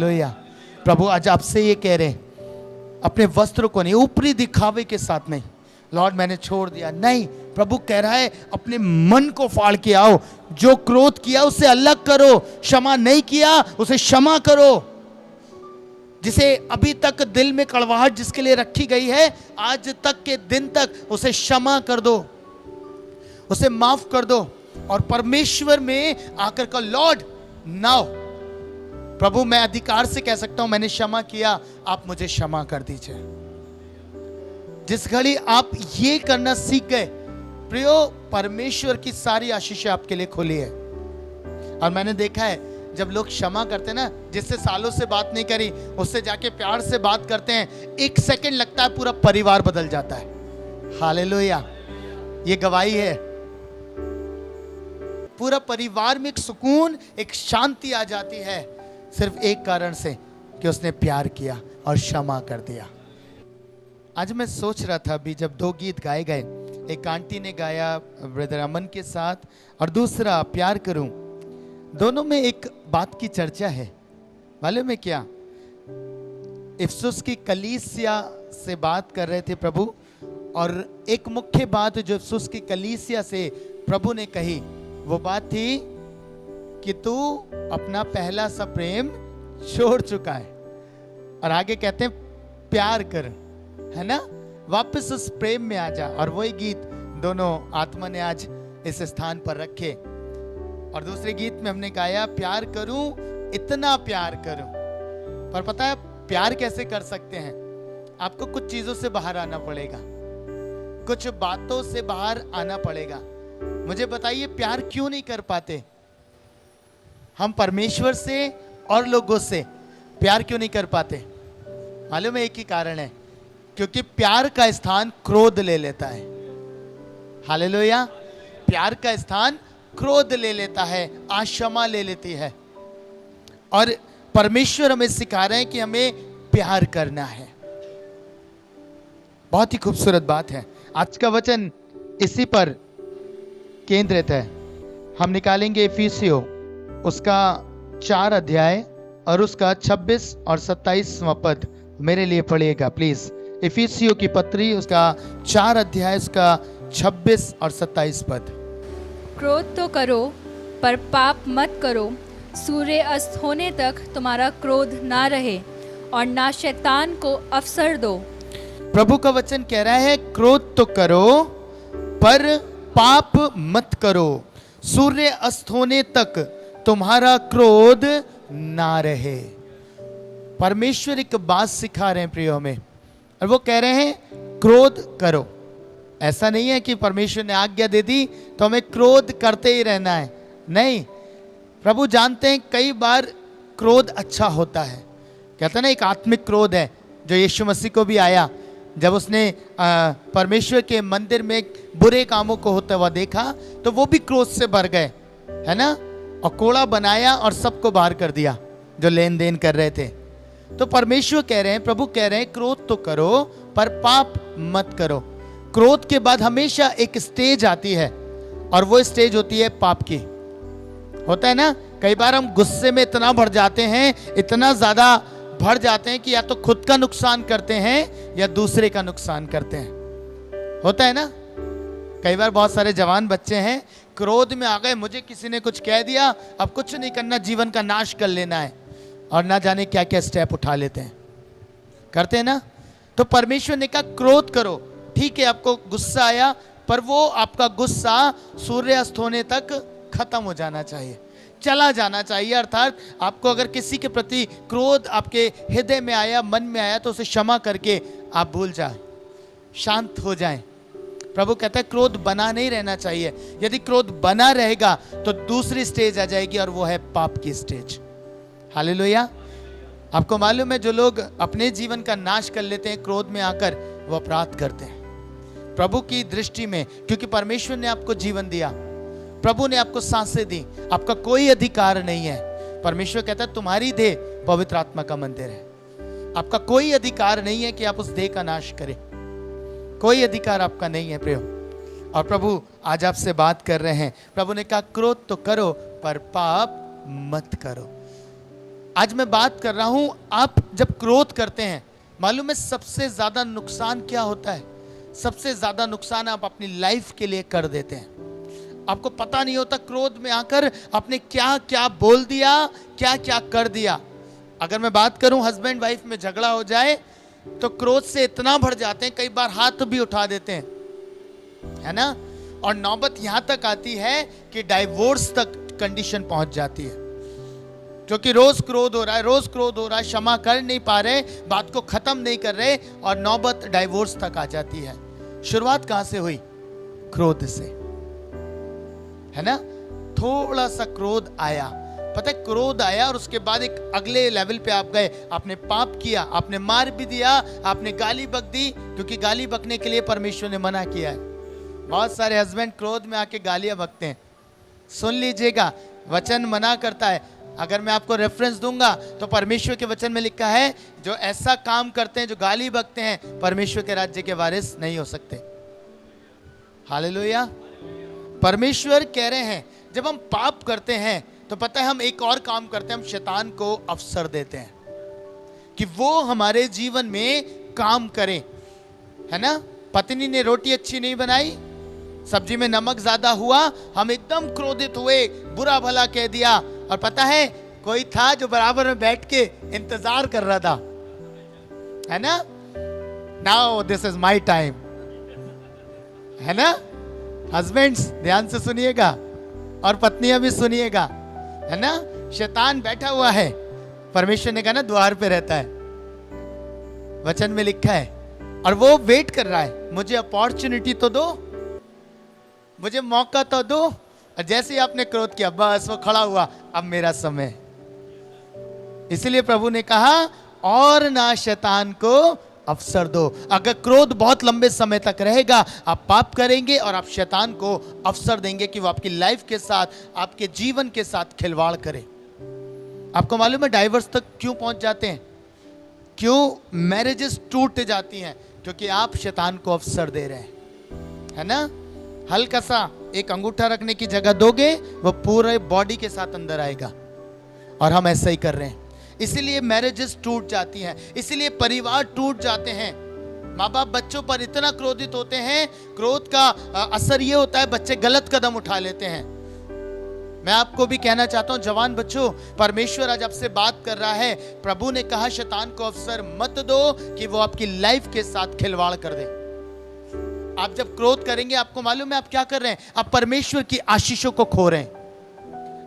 Hallelujah. प्रभु आज आपसे ये कह रहे हैं, अपने वस्त्र को नहीं, ऊपरी दिखावे के साथ नहीं, लॉर्ड मैंने छोड़ दिया नहीं। प्रभु कह रहा है अपने मन को फाड़ के आओ, जो क्रोध किया उसे अलग करो, क्षमा नहीं किया उसे क्षमा करो, जिसे अभी तक दिल में कड़वाहट जिसके लिए रखी गई है, आज तक के दिन तक उसे क्षमा कर दो, उसे माफ कर दो और परमेश्वर में आकर का लॉर्ड नाउ प्रभु मैं अधिकार से कह सकता हूं मैंने क्षमा किया, आप मुझे क्षमा कर दीजिए। जिस घड़ी आप ये करना सीख गए प्रियो, परमेश्वर की सारी आशीषें आपके लिए खुली है। और मैंने देखा है जब लोग क्षमा करते हैं ना, जिससे सालों से बात नहीं करी उससे जाके प्यार से बात करते हैं, 1 सेकंड लगता है पूरा परिवार बदल जाता है। हालेलुया, ये गवाही है। पूरा परिवार में एक सुकून, एक शांति आ जाती है, सिर्फ एक कारण से कि उसने प्यार किया और क्षमा कर दिया। आज मैं सोच रहा था अभी जब 2 गीत गाए गए, एक आंटी ने गाया ब्रदर अमन के साथ और दूसरा प्यार करूं, दोनों में एक बात की चर्चा है, मालूम है क्या? इफसुस की कलीसिया से बात कर रहे थे प्रभु, और एक मुख्य बात जो इफसुस की कलीसिया से प्रभु ने कही वो बात थी कि तू अपना पहला सा प्रेम छोड़ चुका है। और आगे कहते हैं प्यार कर, है ना, वापस उस प्रेम में आ जा। और वही गीत दोनों आत्मा ने आज इस स्थान पर रखे। और दूसरे गीत में हमने गाया प्यार करूं, इतना प्यार करूं। पर पता है प्यार कैसे कर सकते हैं? आपको कुछ चीजों से बाहर आना पड़ेगा, कुछ बातों से बाहर आना पड़ेगा। मुझे बताइए प्यार क्यों नहीं कर पाते हम? परमेश्वर से और लोगों से प्यार क्यों नहीं कर पाते? मालूम है एक ही कारण है, क्योंकि प्यार का स्थान क्रोध ले लेता है। हालेलुया, प्यार का स्थान क्रोध ले लेता है, आशमा ले लेती है। और परमेश्वर हमें सिखा रहे हैं कि हमें प्यार करना है। बहुत ही खूबसूरत बात है। आज का वचन इसी पर केंद्रित है। हम निकालेंगे इफिसियों उसका 4 अध्याय और उसका 26 और 27वां पद। मेरे लिए पढ़िएगा प्लीज। इफिसियों की पत्री उसका 4 अध्याय उसका 26 और 27 पद। क्रोध तो करो पर पाप मत करो, सूर्य अस्त होने तक तुम्हारा क्रोध ना रहे और ना शैतान को अवसर दो। प्रभु का वचन कह रहा है क्रोध तो करो पर पाप मत करो, सूर्य अस्त होने तक तुम्हारा क्रोध ना रहे। परमेश्वर एक बात सिखा रहे हैं प्रियो में, और वो कह रहे हैं क्रोध करो। ऐसा नहीं है कि परमेश्वर ने आज्ञा दे दी तो हमें क्रोध करते ही रहना है, नहीं। प्रभु जानते हैं कई बार क्रोध अच्छा होता है। कहते हैं ना एक आत्मिक क्रोध है जो यीशु मसीह को भी आया, जब उसने परमेश्वर के मंदिर में बुरे कामों को होता हुआ देखा तो वो भी क्रोध से भर गए, है ना, और कोड़ा बनाया और सबको बाहर कर दिया जो लेन देन कर रहे थे। तो परमेश्वर कह रहे हैं, प्रभु कह रहे हैं क्रोध तो करो पर पाप मत करो। क्रोध के बाद हमेशा एक स्टेज आती है और वो स्टेज होती है पाप की। होता है ना, कई बार हम गुस्से में इतना भर जाते हैं, इतना ज्यादा भर जाते हैं कि या तो खुद का नुकसान करते हैं या दूसरे का नुकसान करते हैं। होता है ना, कई बार बहुत सारे जवान बच्चे हैं क्रोध में आ गए, मुझे किसी ने कुछ कह दिया, अब कुछ नहीं करना, जीवन का नाश कर लेना है, और ना जाने क्या क्या स्टेप उठा लेते हैं, करते हैं ना। तो परमेश्वर ने कहा क्रोध करो, ठीक है आपको गुस्सा आया पर वो आपका गुस्सा सूर्य अस्त होने तक खत्म हो जाना चाहिए, चला जाना चाहिए। अर्थात आपको अगर किसी के प्रति क्रोध आपके हृदय में आया, मन में आया, तो उसे क्षमा करके आप भूल जाए, शांत हो जाएं। प्रभु कहता है क्रोध बना नहीं रहना चाहिए। यदि क्रोध बना रहेगा तो दूसरी स्टेज आ जाएगी और वो है पाप की स्टेज। हालेलुया। आपको मालूम है जो लोग अपने जीवन का नाश कर लेते हैं क्रोध में आकर, वो अपराध करते हैं प्रभु की दृष्टि में, क्योंकि परमेश्वर ने आपको जीवन दिया, प्रभु ने आपको सांसें दी, आपका कोई अधिकार नहीं है। परमेश्वर कहता है तुम्हारी देह पवित्र आत्मा का मंदिर है, आपका कोई अधिकार नहीं है कि आप उस देह का नाश करें, कोई अधिकार आपका नहीं है प्रियो। और प्रभु आज आपसे बात कर रहे हैं। प्रभु ने कहा क्रोध तो करो पर पाप मत करो। आज मैं बात कर रहा हूं, आप जब क्रोध करते हैं, मालूम है सबसे ज्यादा नुकसान क्या होता है? सबसे ज्यादा नुकसान आप अपनी लाइफ के लिए कर देते हैं। आपको पता नहीं होता क्रोध में आकर आपने क्या क्या बोल दिया, क्या क्या कर दिया। अगर मैं बात करूं, हस्बैंड वाइफ में झगड़ा हो जाए तो क्रोध से इतना भर जाते हैं, कई बार हाथ भी उठा देते हैं, है ना। और नौबत यहां तक आती है कि डाइवोर्स तक कंडीशन पहुंच जाती है, क्योंकि रोज क्रोध हो रहा है, रोज क्रोध हो रहा है, क्षमा कर नहीं पा रहे, बात को खत्म नहीं कर रहे, और नौबत डाइवोर्स तक आ जाती है। शुरुआत कहां से हुई? क्रोध से, है ना। थोड़ा सा क्रोध आया, पता है, क्रोध आया और उसके बाद एक अगले लेवल पे आप गए, आपने पाप किया, आपने मार भी दिया, आपने गाली बक दी, क्योंकि गाली बकने के लिए परमेश्वर ने मना किया है। बहुत सारे हस्बैंड क्रोध में आके गालियां बकते हैं। सुन लीजिएगा, वचन मना करता है। अगर मैं आपको रेफरेंस दूंगा तो परमेश्वर के वचन में लिखा है, जो ऐसा काम करते हैं, जो गाली बकते हैं, परमेश्वर के राज्य के वारिस नहीं हो सकते। हालेलुया। परमेश्वर कह रहे हैं, जब हम पाप करते हैं तो पता है हम एक और काम करते हैं, हम शैतान को अवसर देते हैं कि वो हमारे जीवन में काम करे, है ना। पत्नी ने रोटी अच्छी नहीं बनाई, सब्जी में नमक ज्यादा हुआ, हम एकदम क्रोधित हुए, बुरा भला कह दिया, और पता है कोई था जो बराबर में बैठ के इंतजार कर रहा था, है ना। Now this is my time, है ना। हस्बैंड्स ध्यान से सुनिएगा, और पत्नियां भी सुनिएगा, है ना। शैतान बैठा हुआ है, परमेश्वर ने कहा ना द्वार पे रहता है, वचन में लिखा है, और वो वेट कर रहा है, मुझे अपॉर्चुनिटी तो दो, मुझे मौका तो दो। और जैसे ही आपने क्रोध किया, बस वो खड़ा हुआ, अब मेरा समय। इसलिए प्रभु ने कहा, और ना शैतान को अवसर दो। अगर क्रोध बहुत लंबे समय तक रहेगा, आप पाप करेंगे और आप शैतान को अवसर देंगे कि वो आपकी लाइफ के साथ, आपके जीवन के साथ खिलवाड़ करे। आपको मालूम है डाइवर्स तक क्यों पहुंच जाते हैं? क्यों मैरिजेस टूट जाती हैं? क्योंकि आप शैतान को अवसर दे रहे हैं, है ना। हल्का सा एक अंगूठा रखने की जगह दोगे, वो पूरे बॉडी के साथ अंदर आएगा, और हम ऐसा ही कर रहे हैं। इसीलिए मैरिजेस टूट जाती हैं, इसीलिए परिवार टूट जाते हैं। माँ बाप बच्चों पर इतना क्रोधित होते हैं, क्रोध का असर ये होता है बच्चे गलत कदम उठा लेते हैं। मैं आपको भी कहना चाहता हूं, जवान बच्चों, परमेश्वर आज आपसे बात कर रहा है। प्रभु ने कहा शैतान को अवसर मत दो कि वो आपकी लाइफ के साथ खिलवाड़ कर दे। आप जब क्रोध करेंगे, आपको मालूम है आप क्या कर रहे हैं? आप परमेश्वर की आशीषों को खो रहे हैं।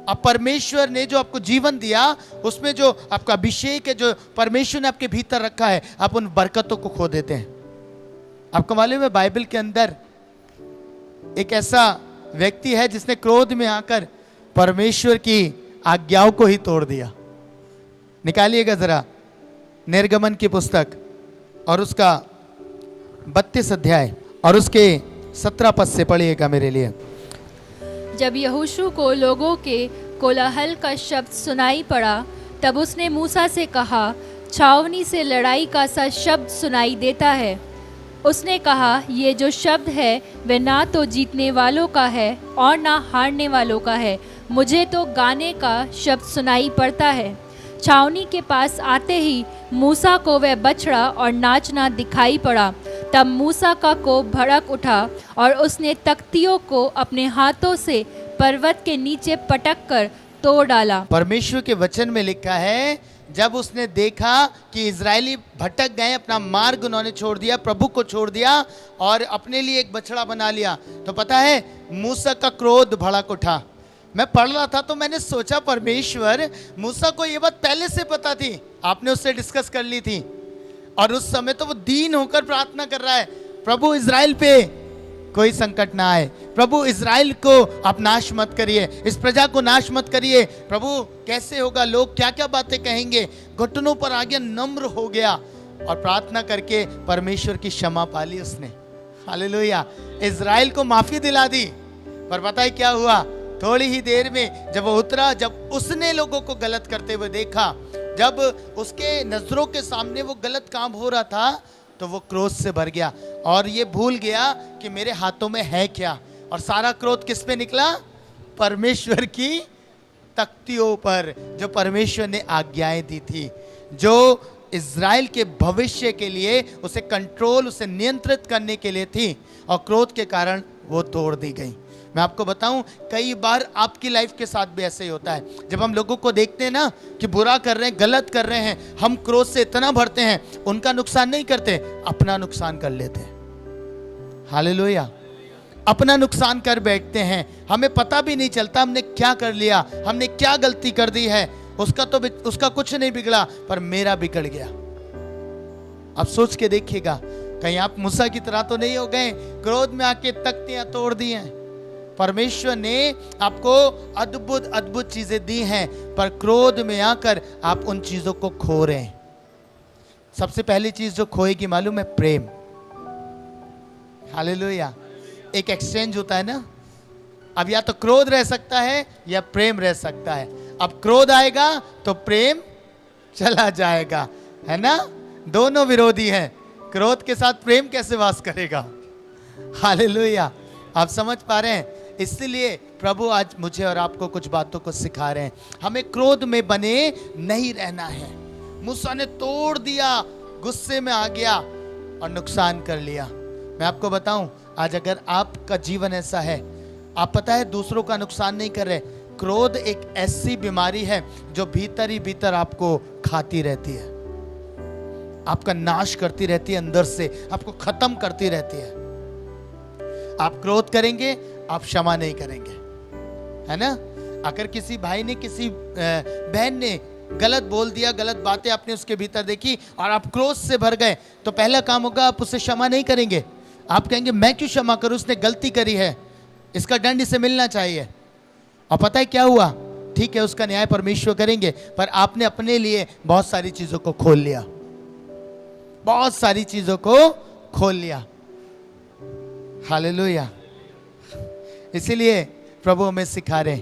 अब परमेश्वर ने जो आपको जीवन दिया, उसमें जो आपका अभिषेक है, जो परमेश्वर ने आपके भीतर रखा है, आप उन बरकतों को खो देते हैं। आपको मालूम है बाइबल के अंदर एक ऐसा व्यक्ति है जिसने क्रोध में आकर परमेश्वर की आज्ञाओं को ही तोड़ दिया। निकालिएगा जरा निर्गमन की पुस्तक और उसका 32 अध्याय और उसके 17 पद से पढ़िएगा मेरे लिए। जब यहोशू को लोगों के कोलाहल का शब्द सुनाई पड़ा, तब उसने मूसा से कहा, छावनी से लड़ाई का सा शब्द सुनाई देता है। उसने कहा, ये जो शब्द है वह ना तो जीतने वालों का है और ना हारने वालों का है, मुझे तो गाने का शब्द सुनाई पड़ता है। छावनी के पास आते ही मूसा को वह बछड़ा और नाचना दिखाई पड़ा। तब मूसा का कोप भड़क उठा और उसने तख्तियों को अपने हाथों से पर्वत के नीचे पटक कर तोड़ डाला। परमेश्वर के वचन में लिखा है, जब उसने देखा कि इजरायली भटक गए, अपना मार्ग उन्होंने छोड़ दिया, प्रभु को छोड़ दिया और अपने लिए एक बछड़ा बना लिया, तो पता है मूसा का क्रोध भड़क उठा। मैं पढ़ रहा था तो मैंने सोचा, परमेश्वर, मूसा को ये बात पहले से पता थी, आपने उससे डिस्कस कर ली थी, और उस समय तो वो दीन होकर प्रार्थना कर रहा है, प्रभु इजराइल पे कोई संकट ना आए, प्रभु इजराइल को आप नाश मत करिए, इस प्रजा को नाश मत करिए। प्रभु कैसे होगा, लोग क्या क्या बातें कहेंगे। घुटनों पर आ गया, नम्र हो गया और प्रार्थना करके परमेश्वर की क्षमा पा ली उसने। हालेलुया। इजराइल को माफी दिला दी। पर पता है क्या हुआ? थोड़ी ही देर में जब वो उतरा, जब उसने लोगों को गलत करते हुए देखा, जब उसके नजरों के सामने वो गलत काम हो रहा था, तो वो क्रोध से भर गया और ये भूल गया कि मेरे हाथों में है क्या, और सारा क्रोध किस पे निकला? परमेश्वर की तख्तियों पर जो परमेश्वर ने आज्ञाएं दी थी, जो इज़राइल के भविष्य के लिए, उसे कंट्रोल, उसे नियंत्रित करने के लिए थी, और क्रोध के कारण वो तोड़ दी गई। मैं आपको बताऊं, कई बार आपकी लाइफ के साथ भी ऐसे ही होता है। जब हम लोगों को देखते हैं ना कि बुरा कर रहे हैं, गलत कर रहे हैं, हम क्रोध से इतना भरते हैं, उनका नुकसान नहीं करते, अपना नुकसान कर लेते हैं। हालेलुया। अपना नुकसान कर बैठते हैं, हमें पता भी नहीं चलता हमने क्या कर लिया, हमने क्या गलती कर दी है। उसका कुछ नहीं बिगड़ा, पर मेरा बिगड़ गया। अब सोच के देखिएगा, कहीं आप मूसा की तरह तो नहीं हो गए, क्रोध में आके तख्तियां तोड़ दी हैं। परमेश्वर ने आपको अद्भुत अद्भुत चीजें दी हैं, पर क्रोध में आकर आप उन चीजों को खो रहे हैं। सबसे पहली चीज जो खोएगी मालूम है? प्रेम। हालेलुया। एक एक्सचेंज होता है ना, अब या तो क्रोध रह सकता है या प्रेम रह सकता है। अब क्रोध आएगा तो प्रेम चला जाएगा, है ना? दोनों विरोधी हैं। क्रोध के साथ प्रेम कैसे वास करेगा? हालेलुया। आप समझ पा रहे हैं? इसलिए प्रभु आज मुझे और आपको कुछ बातों को सिखा रहे हैं। हमें क्रोध में बने नहीं रहना है। मूसा ने तोड़ दिया, गुस्से में आ गया और नुकसान कर लिया। मैं आपको बताऊं, आज अगर आपका जीवन ऐसा है, आप पता है दूसरों का नुकसान नहीं कर रहे, क्रोध एक ऐसी बीमारी है जो भीतर ही भीतर आपको खाती रहती है, आपका नाश करती रहती है, अंदर से आपको खत्म करती रहती है। आप क्रोध करेंगे, आप क्षमा नहीं करेंगे, है ना? अगर किसी भाई ने, किसी बहन ने गलत बोल दिया, गलत बातें आपने उसके भीतर देखी और आप क्रोध से भर गए, तो पहला काम होगा, आप उसे क्षमा नहीं करेंगे। आप कहेंगे मैं क्यों क्षमा करूं, उसने गलती करी है, इसका दंड इसे मिलना चाहिए। और पता है क्या हुआ? ठीक है, उसका न्याय परमेश्वर करेंगे, पर आपने अपने लिए बहुत सारी चीजों को खोल लिया, बहुत सारी चीजों को खोल लिया। हालेलुया। इसीलिए प्रभु हमें सिखा रहे,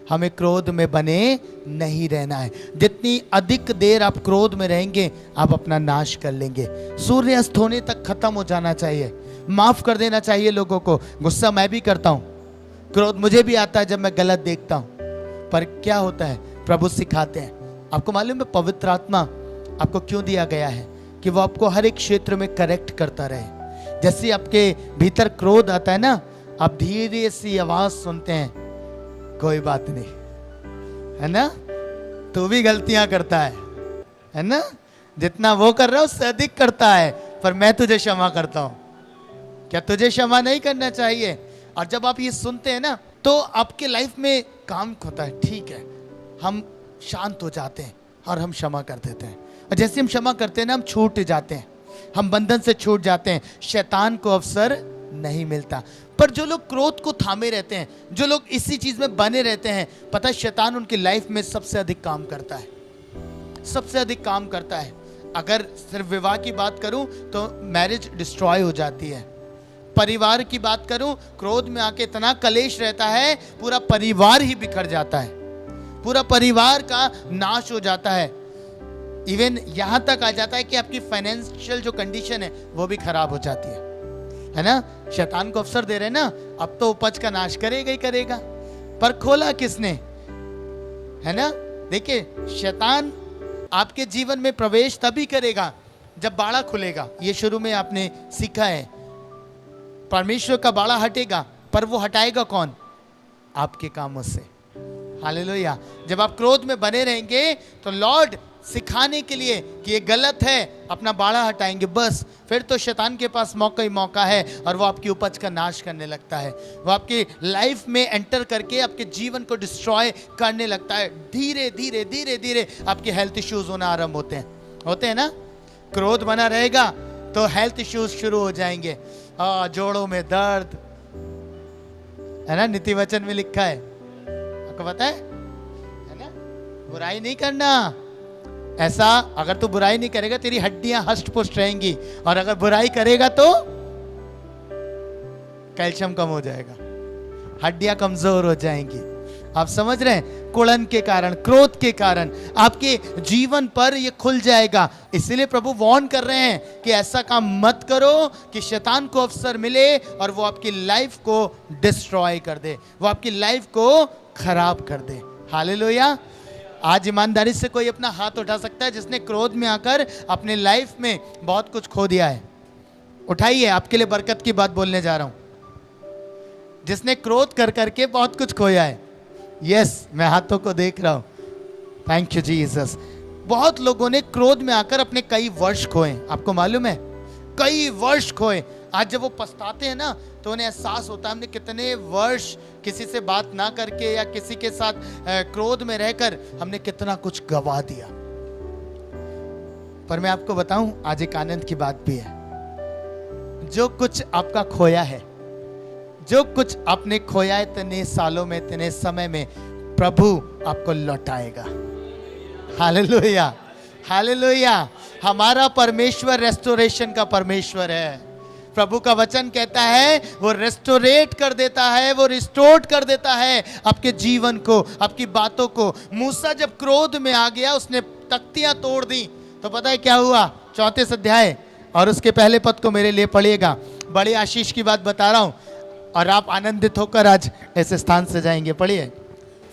हमें क्रोध में बने नहीं रहना है। जितनी अधिक देर आप क्रोध में रहेंगे, आप अपना नाश कर लेंगे। सूर्य अस्त होने तक खत्म हो जाना चाहिए। माफ कर देना चाहिए लोगों को। गुस्सा मैं भी करता हूं, क्रोध मुझे भी आता है जब मैं गलत देखता हूं, पर क्या होता है? प्रभु सिखाते हैं। आपको मालूम है पवित्र आत्मा आपको क्यों दिया गया है? कि वो आपको हर एक क्षेत्र में करेक्ट करता रहे। जैसे आपके भीतर क्रोध आता है ना, आप धीरे सी आवाज सुनते हैं, कोई बात नहीं, है ना, तू भी गलतियां करता है ना, जितना वो कर रहा है उससे अधिक करता है, पर मैं तुझे क्षमा करता हूं। क्या तुझे क्षमा नहीं करना चाहिए? और जब आप ये सुनते हैं ना, तो आपके लाइफ में काम होता है। ठीक है, हम शांत हो जाते हैं और हम क्षमा कर देते हैं। और जैसे हम क्षमा करते हैं ना, हम छूट जाते हैं, हम बंधन से छूट जाते हैं, शैतान को अवसर नहीं मिलता। पर जो लोग क्रोध को थामे रहते हैं, जो लोग इसी चीज में बने रहते हैं, पता है शैतान उनकी लाइफ में सबसे अधिक काम करता है, सबसे अधिक काम करता है। अगर सिर्फ विवाह की बात करूं तो मैरिज डिस्ट्रॉय हो जाती है। परिवार की बात करूं, क्रोध में आके इतना कलेश रहता है, पूरा परिवार ही बिखर जाता है, पूरा परिवार का नाश हो जाता है। इवन यहां तक आ जाता है कि आपकी फाइनेंशियल जो कंडीशन है वो भी खराब हो जाती है ना? शैतान को अवसर दे रहे हैं ना, अब तो उपज का नाश करेगा ही करेगा, पर खोला किसने? है ना? देखिए, शैतान आपके जीवन में प्रवेश तभी करेगा जब बाड़ा खुलेगा। ये शुरू में आपने सीखा है, परमेश्वर का बाड़ा हटेगा, पर वो हटाएगा कौन? आपके कामों से। हालेलुया। जब आप क्रोध में बने रहेंगे तो लॉर्ड सिखाने के लिए कि ये गलत है, अपना बाड़ा हटाएंगे, बस फिर तो शैतान के पास मौका ही मौका है और वो आपकी उपज का नाश करने लगता है। वो आपकी लाइफ में एंटर करके आपके जीवन को डिस्ट्रॉय करने लगता है। धीरे धीरे धीरे धीरे आपके हेल्थ इश्यूज होना आरंभ होते हैं ना? क्रोध बना रहेगा तो हेल्थ इश्यूज शुरू हो जाएंगे। जोड़ों में दर्द, है ना? नीति वचन में लिखा है, आपको पता है ना? बुराई नहीं करना। ऐसा अगर तू बुराई नहीं करेगा तेरी हड्डियां हष्ट पुष्ट रहेंगी, और अगर बुराई करेगा तो कैल्शियम कम हो जाएगा, हड्डियां कमजोर हो जाएंगी। आप समझ रहे हैं? कुड़न के कारण, क्रोध के कारण आपके जीवन पर ये खुल जाएगा। इसीलिए प्रभु वार्न कर रहे हैं कि ऐसा काम मत करो कि शैतान को अवसर मिले और वो आपकी लाइफ को डिस्ट्रॉय कर दे, वो आपकी लाइफ को खराब कर दे। हालेलुया। आज ईमानदारी से कोई अपना हाथ उठा सकता है जिसने क्रोध में आकर अपने लाइफ में बहुत कुछ खो दिया है? उठाइए, आपके लिए बरकत की बात बोलने जा रहा हूं। जिसने क्रोध कर करके बहुत कुछ खोया है। यस, मैं हाथों को देख रहा हूं। Thank you Jesus. बहुत लोगों ने क्रोध में आकर अपने कई वर्ष खोए, आपको मालूम है, कई वर्ष खोए। आज जब वो पछताते हैं ना तो उन्हें एहसास होता है हमने कितने वर्ष किसी से बात ना करके या किसी के साथ क्रोध में रहकर हमने कितना कुछ गवा दिया। पर मैं आपको बताऊं, आज एक आनंद की बात भी है। जो कुछ आपका खोया है, जो कुछ आपने खोया है इतने सालों में, इतने समय में, प्रभु आपको लौटाएगा। Hallelujah, hallelujah. हमारा परमेश्वर रेस्टोरेशन का परमेश्वर है। प्रभु का वचन कहता है वो रेस्टोरेट कर देता है, वो रिस्टोर्ड कर देता है आपके जीवन को, आपकी बातों को। मूसा जब क्रोध में आ गया, उसने तख्तियां तोड़ दी, तो पता है क्या हुआ? 34 अध्याय और उसके पहले पद को मेरे लिए पढ़िएगा। बड़ी आशीष की बात बता रहा हूं और आप आनंदित होकर आज ऐसे स्थान से जाएंगे। पढ़िए।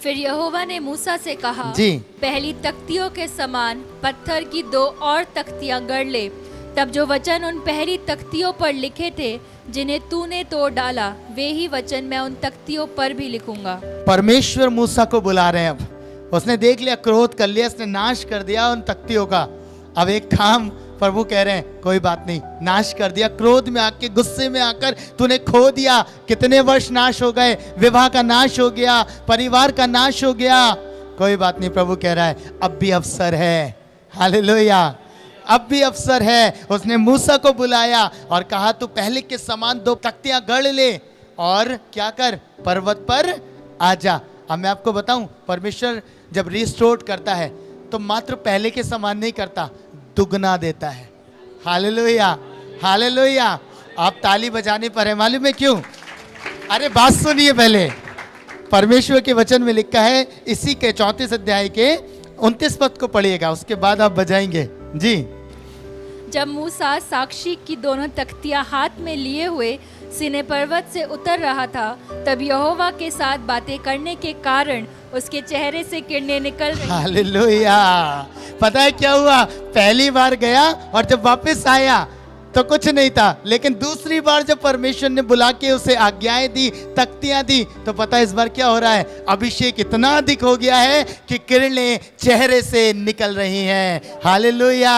फिर यहोवा ने मूसा से कहा, जी। पहली तख्तियों के समान पत्थर की 2 और तख्तियां गढ़ ले। तब जो वचन उन पहली तख्तियों पर लिखे थे जिन्हें तूने तोड़ डाला, वे ही वचन मैं उन तख्तियों पर भी लिखूंगा। परमेश्वर मूसा को बुला रहे हैं। अब उसने देख लिया, क्रोध कर लिया, उसने नाश कर दिया उन तख्तियों का। अब एक काम प्रभु कह रहे हैं, कोई बात नहीं, नाश कर दिया। क्रोध में आके, गुस्से में आकर तूने खो दिया। कितने वर्ष नाश हो गए, विवाह का नाश हो गया, परिवार का नाश हो गया। कोई बात नहीं, प्रभु कह रहा है अब भी अवसर है। हालेलुया, अब भी अवसर है। उसने मूसा को बुलाया और कहा तू पहले के समान 2 तख्तियां गढ़ ले और क्या कर, पर्वत पर आजा। अब मैं आपको बताऊं, परमेश्वर जब रिस्टोर करता है तो मात्र पहले के समान नहीं करता, दुगना देता है। Hallelujah, hallelujah. आप ताली बजाने पर है, मालूम है क्यों? अरे बात सुनिए पहले। परमेश्वर के वचन में लिखा है, इसी के 34 अध्याय के 29 पद को पढ़िएगा, उसके बाद आप बजाएंगे। जी। जब मूसा साक्षी की दोनों तख्तियां हाथ में लिए हुए सीने पर्वत से उतर रहा था, तब यहोवा के साथ बातें करने के कारण उसके चेहरे से किरणें निकल रही। हालेलुया। पता है क्या हुआ? पहली बार गया और जब वापस आया तो कुछ नहीं था, लेकिन दूसरी बार जब परमेश्वर ने बुला के उसे आज्ञाएं दी, तख्तियां दी, तो पता है इस बार क्या हो रहा है? अभिषेक इतना अधिक हो गया है कि किरणें चेहरे से निकल रही हैं। हालेलुया।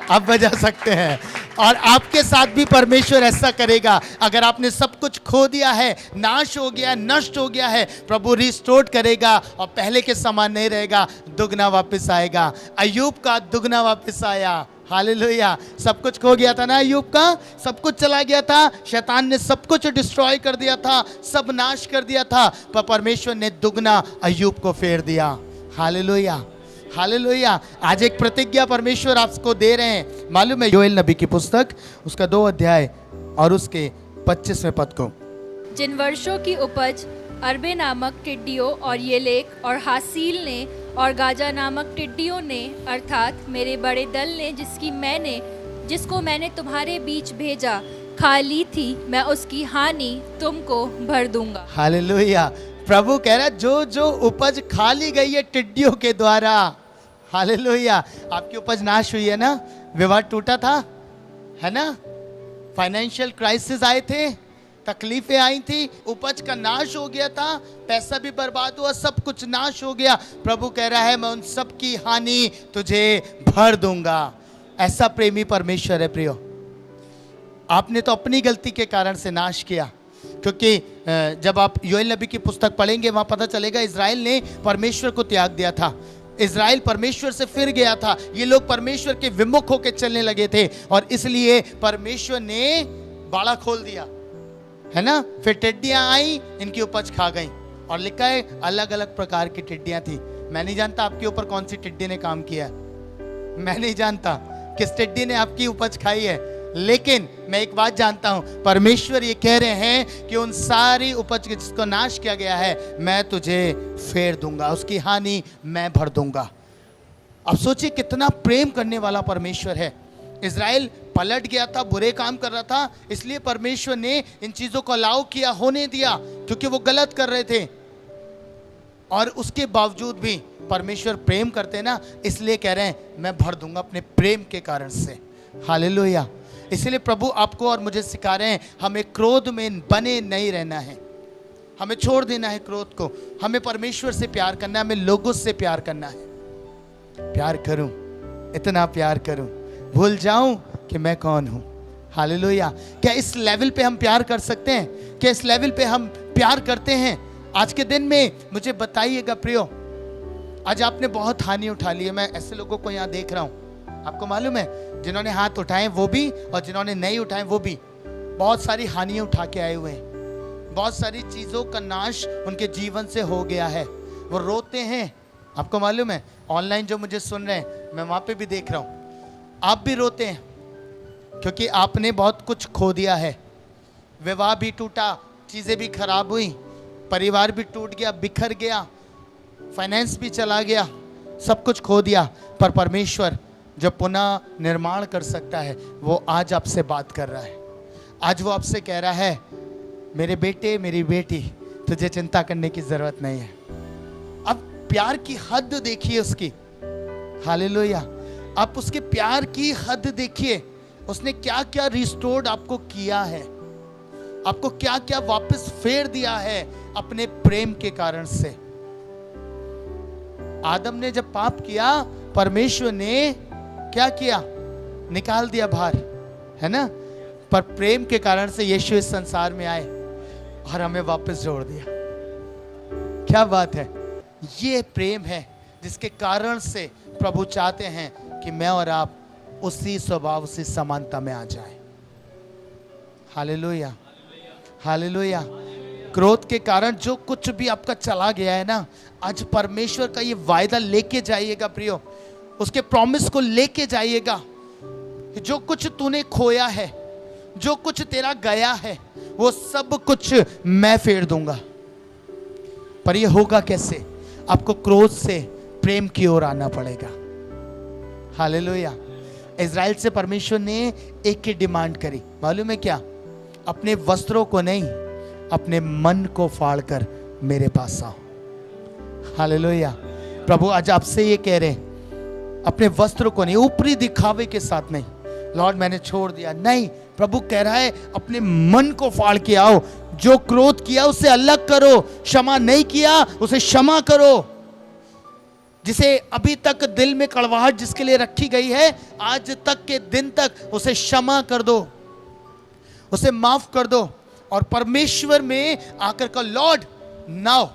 आप बजा सकते हैं। और आपके साथ भी परमेश्वर ऐसा करेगा। अगर आपने सब कुछ खो दिया है, नाश हो गया, नष्ट हो गया है, प्रभु रिस्टोर करेगा और पहले के समान नहीं रहेगा, दुगना वापस आएगा। अय्यूब का दुगना वापस आया। हालेलुया। सब कुछ खो गया था ना अय्यूब का, सब कुछ चला गया था, शैतान ने सब कुछ डिस्ट्रॉय कर दिया था, सब नाश कर दिया था, पर परमेश्वर ने दुगना अय्यूब को फेर दिया। Hallelujah, hallelujah. आज एक प्रतिज्ञा परमेश्वर आपको दे रहे हैं, मालूम है? योएल नबी की पुस्तक, उसका 2 अध्याय और उसके 25वें पद को। जिन वर्षों की उपज अरबे नामक टिड्डियों और येलेक और हासील ने और गाजा नामक टिड्डियों ने, अर्थात मेरे बड़े दल ने, जिसको मैंने तुम्हारे बीच भेजा, खा ली थी, मैं उसकी हानि तुमको भर दूंगा। हालेलुया। प्रभु कह रहा है जो जो उपज खा ली गई है टिड्डियों के द्वारा, हालेलुया। आपकी उपज नाश हुई है ना, विवाह टूटा था, है ना, फाइनेंशियल क्राइसिस आए थे, तकलीफें आई थी, उपज का नाश हो गया था, पैसा भी बर्बाद हुआ, सब कुछ नाश हो गया। प्रभु कह रहा है मैं उन सब की हानि तुझे भर दूंगा। ऐसा प्रेमी परमेश्वर है प्रियो। आपने तो अपनी गलती के कारण से नाश किया, क्योंकि जब आप योएल नबी की पुस्तक पढ़ेंगे वहां पता चलेगा इज़राइल ने परमेश्वर को त्याग दिया था। इज़राइल परमेश्वर से फिर गया था। ये लोग परमेश्वर के विमुख होकर चलने लगे थे और इसलिए परमेश्वर ने बाड़ा खोल दिया, है ना। फिर टिड्डियां आई, इनकी उपज खा गई और लिखा है अलग अलग प्रकार की टिड्डियां थी। मैं नहीं जानता आपके ऊपर कौन सी टिड्डी ने काम किया है, मैं नहीं जानता किस टिड्डी ने आपकी उपज खाई है, लेकिन मैं एक बात जानता हूं, परमेश्वर ये कह रहे हैं कि उन सारी उपज जिसको नाश किया गया है मैं तुझे फेर दूंगा, उसकी हानि मैं भर दूंगा। अब सोचिए कितना प्रेम करने वाला परमेश्वर है। इज़राइल पलट गया था, बुरे काम कर रहा था, इसलिए परमेश्वर ने इन चीजों को अलाउ किया, होने दिया, क्योंकि वो गलत कर रहे थे। परमेश्वर ने इन चीजों को अलाउ किया, होने दिया, इसलिए परमेश्वर ने इन चीजों को अलाउ किया, होने दिया, क्योंकि वो गलत कर रहे थे। परमेश्वर ने इन चीजों को अलाउ किया, होने दिया, क्योंकि वो गलत कर रहे थे। और उसके बावजूद भी परमेश्वर प्रेम करते हैं ना, इसलिए कह रहे हैं मैं भर दूंगा अपने प्रेम के कारण से। हालेलुया। इसलिए प्रभु आपको और मुझे सिखा रहे हैं हमें क्रोध में बने नहीं रहना है, हमें छोड़ देना है क्रोध को, हमें परमेश्वर से प्यार करना है, हमें लोगों से प्यार करना है। प्यार करूं, इतना प्यार करूं, भूल जाऊं कि मैं कौन हूं। हालेलुया। क्या इस लेवल पे हम प्यार कर सकते हैं? क्या इस लेवल पे हम प्यार करते हैं? आज के दिन में मुझे बताइएगा प्रियो, आज आपने बहुत हानि उठा ली है। मैं ऐसे लोगों को यहाँ देख रहा हूँ, आपको मालूम है, जिन्होंने हाथ उठाए वो भी और जिन्होंने नहीं उठाए वो भी बहुत सारी हानियां उठा के आए हुए हैं। बहुत सारी चीज़ों का नाश उनके जीवन से हो गया है, वो रोते हैं। आपको मालूम है, ऑनलाइन जो मुझे सुन रहे हैं, मैं वहाँ पे भी देख रहा हूँ, आप भी रोते हैं क्योंकि आपने बहुत कुछ खो दिया है। विवाह भी टूटा, चीज़ें भी खराब हुई, परिवार भी टूट गया, बिखर गया, फाइनेंस भी चला गया, सब कुछ खो दिया। पर परमेश्वर जो पुनः निर्माण कर सकता है वो आज आपसे बात कर रहा है। आज वो आपसे कह रहा है, मेरे बेटे मेरी बेटी, तुझे चिंता करने की ज़रूरत नहीं है। अब प्यार की हद देखिए उसकी। हालेलुया। आप उसके प्यार की हद देखिए, उसने क्या क्या रिस्टोर्ड आपको किया है, आपको क्या क्या वापस फेर दिया है अपने प्रेम के कारण से। आदम ने जब पाप किया, परमेश्वर ने क्या किया? निकाल दिया बाहर, है ना? पर प्रेम के कारण से यीशु इस संसार में आए और हमें वापस जोड़ दिया। क्या बात है! ये प्रेम है जिसके कारण से प्रभु चाहते हैं कि मैं और आप उसी स्वभाव, उसी समानता में आ जाए। Hallelujah, hallelujah. क्रोध के कारण जो कुछ भी आपका चला गया है ना, आज परमेश्वर का ये वायदा लेके जाइएगा प्रियो, उसके प्रॉमिस को लेके जाइएगा। जो कुछ तूने खोया है, जो कुछ तेरा गया है, वो सब कुछ मैं फेर दूंगा। पर ये होगा कैसे? आपको क्रोध से प्रेम की ओर आना पड़ेगा। हालेलुया। इज़राइल से परमेश्वर ने एक ही डिमांड करी, मालूम है क्या? अपने वस्त्रों को नहीं, अपने मन को फाड़कर मेरे पास आओ। हालेलुया। प्रभु आज आपसे ये कह रहे हैं, अपने वस्त्र को नहीं, ऊपरी दिखावे के साथ नहीं, लॉर्ड मैंने छोड़ दिया नहीं। प्रभु कह रहा है अपने मन को फाड़ के आओ। जो क्रोध किया उसे अलग करो, क्षमा नहीं किया उसे क्षमा करो। जिसे अभी तक दिल में कड़वाहट जिसके लिए रखी गई है, आज तक के दिन तक उसे क्षमा कर दो, उसे माफ कर दो और परमेश्वर में आकर का लॉर्ड नाउ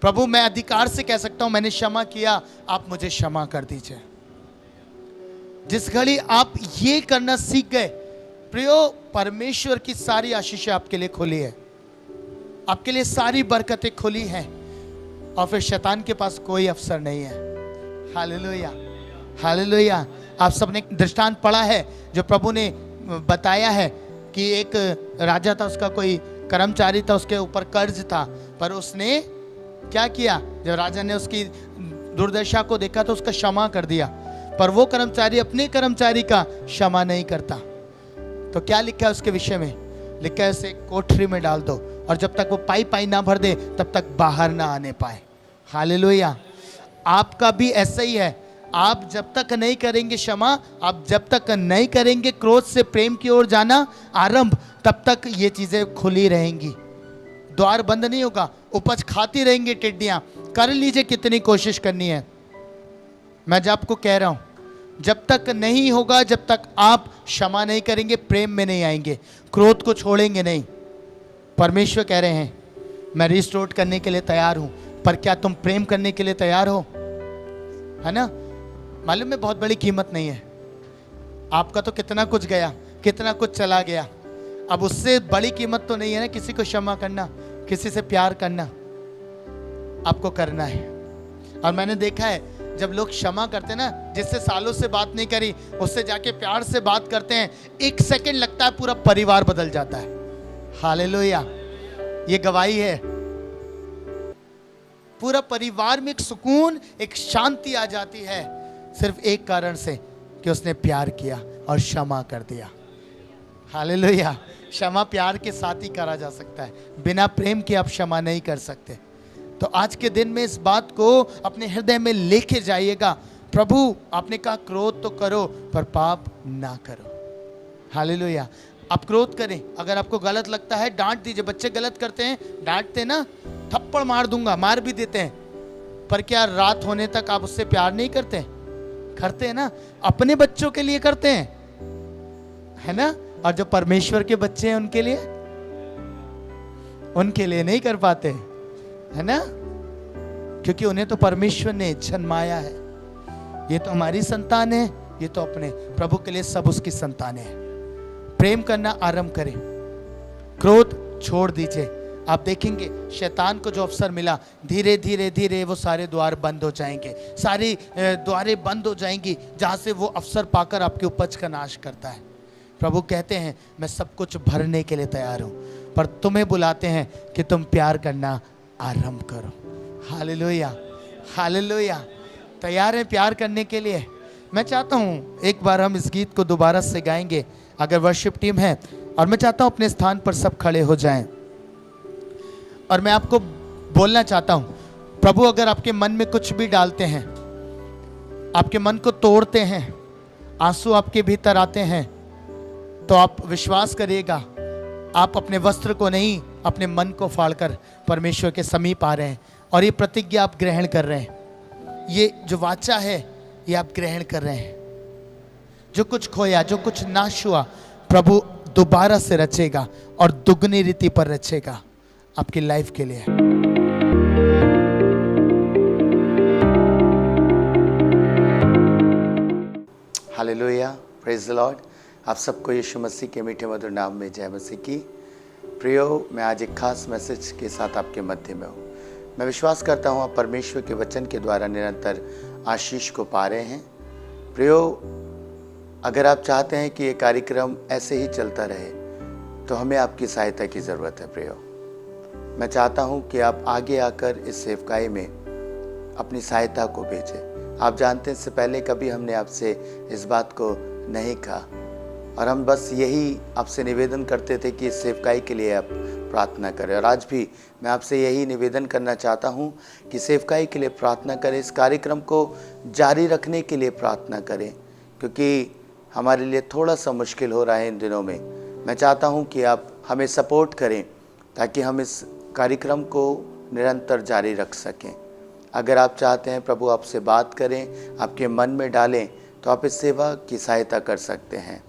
प्रभु मैं अधिकार से कह सकता हूं मैंने क्षमा किया, आप मुझे क्षमा कर दीजिए। जिस घड़ी आप ये करना सीख गए प्रियो, परमेश्वर की सारी आशीषें आपके लिए खुली है, आपके लिए सारी बरकतें खुली हैं और फिर शैतान के पास कोई अवसर नहीं है। Hallelujah, hallelujah. आप सबने दृष्टांत पढ़ा है जो प्रभु ने बताया है कि एक राजा था, उसका कोई कर्मचारी था, उसके ऊपर कर्ज था, पर उसने क्या किया? जब राजा ने उसकी दुर्दशा को देखा तो उसका क्षमा कर दिया, पर वो कर्मचारी अपने कर्मचारी का क्षमा नहीं करता। तो क्या लिखा है उसके विषय में? लिखा है उसे कोठरी में डाल दो और जब तक वो पाई पाई ना भर दे तब तक बाहर ना आने पाए। हालेलुया। आपका भी ऐसा ही है, आप जब तक नहीं करेंगे क्षमा, आप जब तक नहीं करेंगे क्रोध से प्रेम की ओर जाना आरंभ, तब तक ये चीजें खुली रहेंगी, द्वार बंद नहीं होगा, उपज खाती रहेंगी टिड्डियां। कर लीजिए कितनी कोशिश करनी है। मैं जब आपको कह रहा हूं, जब तक नहीं होगा, जब तक आप क्षमा नहीं करेंगे, प्रेम में नहीं आएंगे, क्रोध को छोड़ेंगे नहीं। परमेश्वर कह रहे हैं मैं रिस्टोर करने के लिए तैयार हूं, पर क्या तुम प्रेम करने के लिए तैयार हो? है ना? मालूम है बहुत बड़ी कीमत नहीं है। आपका तो कितना कुछ गया, कितना कुछ चला गया, अब उससे बड़ी कीमत तो नहीं है ना किसी को क्षमा करना, किसी से प्यार करना। आपको करना है। और मैंने देखा है जब लोग क्षमा करते हैं ना, जिससे सालों से बात नहीं करी उससे जाके प्यार से बात करते हैं, एक सेकंड लगता है पूरा परिवार बदल जाता है। हालेलुया। ये गवाही है। पूरा परिवार में एक सुकून, एक शांति आ जाती है, सिर्फ एक कारण से कि उसने प्यार किया और क्षमा कर दिया। हालेलुया। क्षमा प्यार के साथ ही करा जा सकता है, बिना प्रेम के आप क्षमा नहीं कर सकते। तो आज के दिन में इस बात को अपने हृदय में लेके जाइएगा। प्रभु आपने कहा क्रोध तो करो पर पाप ना करो। हालेलुया। आप क्रोध करें, अगर आपको गलत लगता है डांट दीजिए। बच्चे गलत करते हैं, डांटते ना, थप्पड़ मार दूंगा, मार भी देते हैं, पर क्या रात होने तक आप उससे प्यार नहीं करते? करते हैं ना। अपने बच्चों के लिए करते हैं, है ना। और जो परमेश्वर के बच्चे हैं उनके लिए नहीं कर पाते, है ना, क्योंकि उन्हें तो परमेश्वर ने जन्माया है। ये तो हमारी संतान है, ये तो अपने प्रभु के लिए सब उसकी संतान है। प्रेम करना आरंभ करें, क्रोध छोड़ दीजिए। आप देखेंगे शैतान को जो अवसर मिला, धीरे धीरे धीरे वो सारे द्वार बंद हो जाएंगे, सारी द्वारें बंद हो जाएंगी जहां से वो अवसर पाकर आपके उपज का नाश करता है। प्रभु कहते हैं मैं सब कुछ भरने के लिए तैयार हूं, पर तुम्हें बुलाते हैं कि तुम प्यार करना आरंभ करो। Hallelujah, hallelujah. तैयार हैं प्यार करने के लिए? मैं चाहता हूं एक बार हम इस गीत को दोबारा से गाएंगे, अगर वर्शिप टीम है, और मैं चाहता हूं अपने स्थान पर सब खड़े हो जाएं। और मैं आपको बोलना चाहता हूं, प्रभु अगर आपके मन में कुछ भी डालते हैं, आपके मन को तोड़ते हैं, आंसू आपके भीतर आते हैं, तो आप विश्वास करिएगा, आप अपने वस्त्र को नहीं अपने मन को फाड़कर परमेश्वर के समीप आ रहे हैं। और ये प्रतिज्ञा आप ग्रहण कर रहे हैं, ये जो वाचा है ये आप ग्रहण कर रहे हैं। जो कुछ खोया, जो कुछ नाश हुआ, प्रभु दोबारा से रचेगा और दुगनी रीति पर रचेगा आपकी लाइफ के लिए। Hallelujah, praise the Lord. आप सबको यीशु मसीह के मीठे मधुर नाम में जय मसीह की। प्रियो, मैं आज एक खास मैसेज के साथ आपके मध्य में हूँ। मैं विश्वास करता हूँ आप परमेश्वर के वचन के द्वारा निरंतर आशीष को पा रहे हैं। प्रियो, अगर आप चाहते हैं कि ये कार्यक्रम ऐसे ही चलता रहे तो हमें आपकी सहायता की ज़रूरत है। प्रियो, मैं चाहता हूँ कि आप आगे आकर इस सेवकाई में अपनी सहायता को भेजें। आप जानते हैं इससे पहले कभी हमने आपसे इस बात को नहीं कहा, और हम बस यही आपसे निवेदन करते थे कि इस सेवकाई के लिए आप प्रार्थना करें। और आज भी मैं आपसे यही निवेदन करना चाहता हूँ कि सेवकाई के लिए प्रार्थना करें, इस कार्यक्रम को जारी रखने के लिए प्रार्थना करें, क्योंकि हमारे लिए थोड़ा सा मुश्किल हो रहा है इन दिनों में। मैं चाहता हूँ कि आप हमें सपोर्ट करें ताकि हम इस कार्यक्रम को निरंतर जारी रख सकें। अगर आप चाहते हैं प्रभु आपसे बात करें, आपके मन में डालें, तो आप इस सेवा की सहायता कर सकते हैं।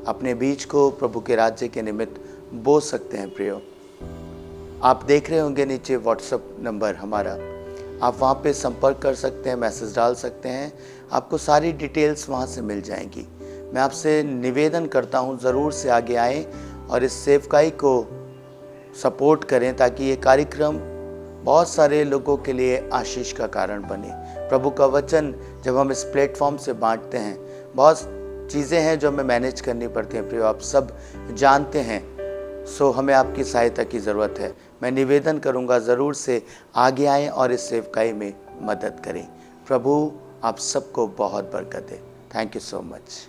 अपने बीच को प्रभु के राज्य के निमित्त बो सकते हैं। प्रियो, आप देख रहे होंगे नीचे व्हाट्सएप नंबर हमारा, आप वहाँ पे संपर्क कर सकते हैं, मैसेज डाल सकते हैं, आपको सारी डिटेल्स वहाँ से मिल जाएंगी। मैं आपसे निवेदन करता हूँ ज़रूर से आगे आएँ और इस सेवकाई को सपोर्ट करें ताकि ये कार्यक्रम बहुत सारे लोगों के लिए आशीष का कारण बने। प्रभु का वचन जब हम इस प्लेटफॉर्म से बांटते हैं, बहुत चीज़ें हैं जो हमें मैनेज करनी पड़ती हैं। प्रियो, आप सब जानते हैं, सो हमें आपकी सहायता की ज़रूरत है। मैं निवेदन करूंगा ज़रूर से आगे आएँ और इस सेवकाई में मदद करें। प्रभु आप सबको बहुत बरकत दे। Thank you so much.